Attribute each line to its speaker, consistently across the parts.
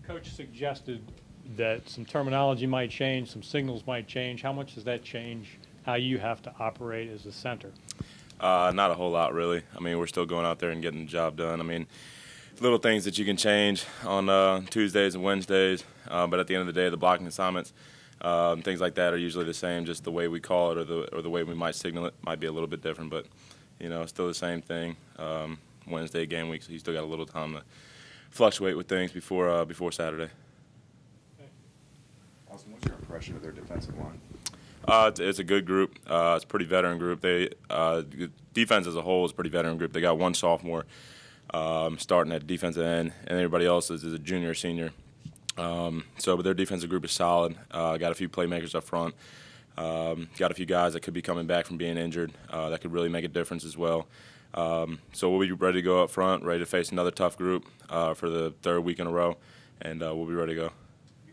Speaker 1: Coach suggested that some terminology might change, some signals might change. How much does that change how you have to operate as a center?
Speaker 2: Not a whole lot, really. I mean, we're still going out there and getting the job done. I mean, little things that you can change on Tuesdays and Wednesdays, but at the end of the day, the blocking assignments, things like that are usually the same. Just the way we call it or the way we might signal it might be a little bit different, but still the same thing. Wednesday game week, so you still got a little time to fluctuate with things before Saturday.
Speaker 3: Austin, what's your impression of their defensive line?
Speaker 2: It's a good group. It's a pretty veteran group. Defense as a whole is a pretty veteran group. They got one sophomore starting at defensive end, and everybody else is a junior or senior. But their defensive group is solid. Got a few playmakers up front. Got a few guys that could be coming back from being injured that could really make a difference as well. So we'll be ready to go up front, ready to face another tough group for the third week in a row, and we'll be ready to go.
Speaker 4: Have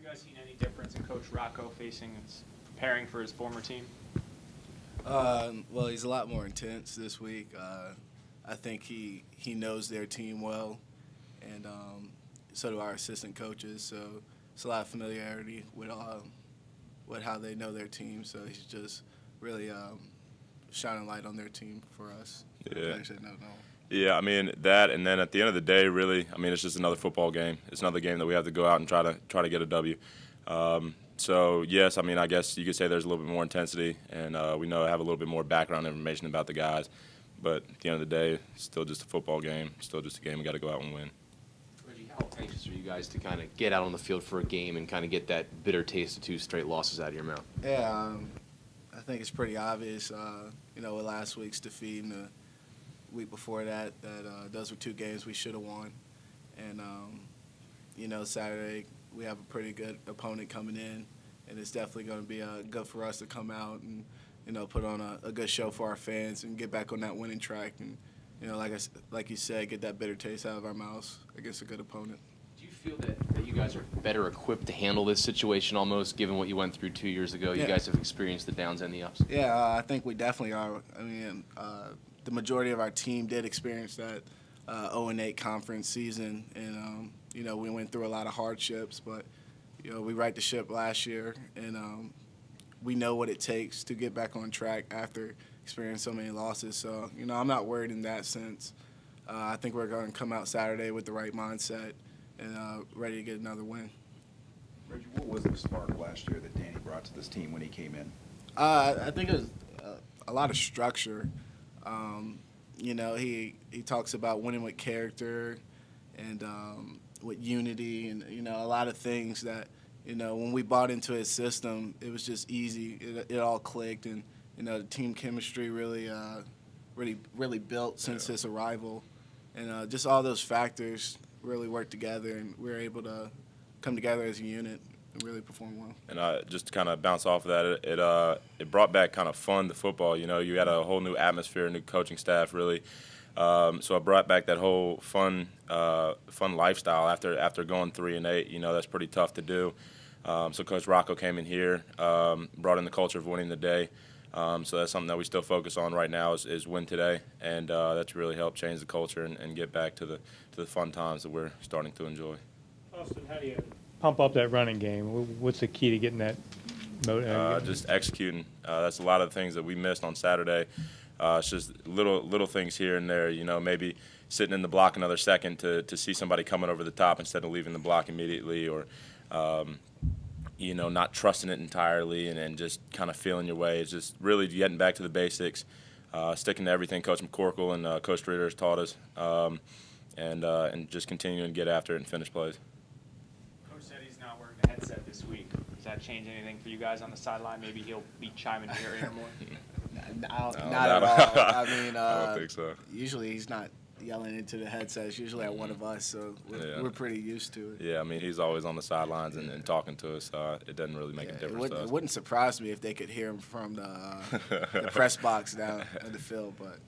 Speaker 4: you guys seen any difference in Coach Rocco preparing for his former team?
Speaker 5: Well, he's a lot more intense this week. I think he knows their team well, and so do our assistant coaches. So it's a lot of familiarity with how they know their team. So he's just really shining light on their team for us.
Speaker 2: Yeah.
Speaker 5: No.
Speaker 2: Yeah, I mean that, and then at the end of the day, really, I mean it's just another football game. It's another game that we have to go out and try to get a W. So yes, I mean I guess you could say there's a little bit more intensity, and we have a little bit more background information about the guys. But at the end of the day, it's still just a football game. Still just a game we got to go out and win.
Speaker 6: Reggie, how anxious are you guys to kind of get out on the field for a game and kind of get that bitter taste of 2 straight losses out of your mouth?
Speaker 5: Yeah, I think it's pretty obvious. With last week's defeat and the week before that those were 2 games we should have won. And Saturday we have a pretty good opponent coming in, and it's definitely going to be good for us to come out and put on a good show for our fans and get back on that winning track and like you said, get that bitter taste out of our mouths against a good opponent.
Speaker 6: Do you feel that you guys are better equipped to handle this situation almost, given what you went through 2 years ago?
Speaker 5: Yeah.
Speaker 6: You guys have experienced the downs and the ups.
Speaker 5: Yeah, I think we definitely are. I mean, the majority of our team did experience that 0-8 conference season, and we went through a lot of hardships, but we right the ship last year, and we know what it takes to get back on track after experiencing so many losses. So I'm not worried in that sense. I think we're going to come out Saturday with the right mindset and ready to get another win.
Speaker 3: Reggie, what was the spark last year that Danny brought to this team when he came in?
Speaker 5: I think it was a lot of structure. He talks about winning with character and with unity and, a lot of things that, when we bought into his system, it was just easy. It all clicked, and, the team chemistry really built since his arrival. And just all those factors really worked together, and we were able to come together as a unit and really perform well.
Speaker 2: And just to kind of bounce off of that, it brought back kind of fun to football. You had a whole new atmosphere, new coaching staff, really. So I brought back that whole fun lifestyle after going 3-8. That's pretty tough to do. So Coach Rocco came in here, brought in the culture of winning the day. So that's something that we still focus on right now is win today, and that's really helped change the culture and get back to the fun times that we're starting to enjoy.
Speaker 1: Austin, how do you pump up that running game? What's the key to getting that?
Speaker 2: Just executing. That's a lot of the things that we missed on Saturday. It's just little things here and there. Maybe sitting in the block another second to see somebody coming over the top instead of leaving the block immediately, or not trusting it entirely and just kind of feeling your way. It's just really getting back to the basics, sticking to everything Coach McCorkle and Coach Ritter has taught us, and just continuing to get after it and finish plays.
Speaker 4: Coach said he's not wearing the headset this week. Does that change anything for you guys on the sideline? Maybe he'll be chiming in your ear more?
Speaker 5: Not at all. I mean,
Speaker 2: I don't think so.
Speaker 5: Usually he's not yelling into the headset. It's usually at one of us, so we're pretty used to it.
Speaker 2: Yeah, I mean, he's always on the sidelines and talking to us. It doesn't really make a difference to us.
Speaker 5: It wouldn't surprise me if they could hear him from the press box down at the field, but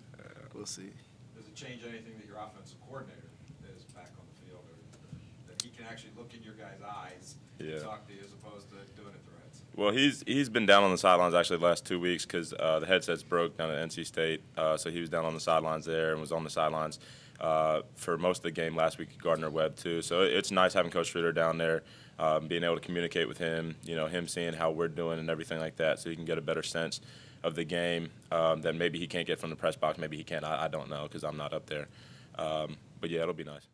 Speaker 5: we'll see.
Speaker 7: Does it change anything that your offensive coordinator is back on the field, or that he can actually look in your guys' eyes
Speaker 2: Yeah.
Speaker 7: and talk to you as opposed to doing it threads.
Speaker 2: Well, he's been down on the sidelines actually the last 2 weeks because the headsets broke down at NC State, so he was down on the sidelines there and was on the sidelines for most of the game last week at Gardner-Webb too. So it's nice having Coach Streeter down there, being able to communicate with him, him seeing how we're doing and everything like that, so he can get a better sense of the game that maybe he can't get from the press box. Maybe he can. I don't know because I'm not up there. But yeah, it'll be nice.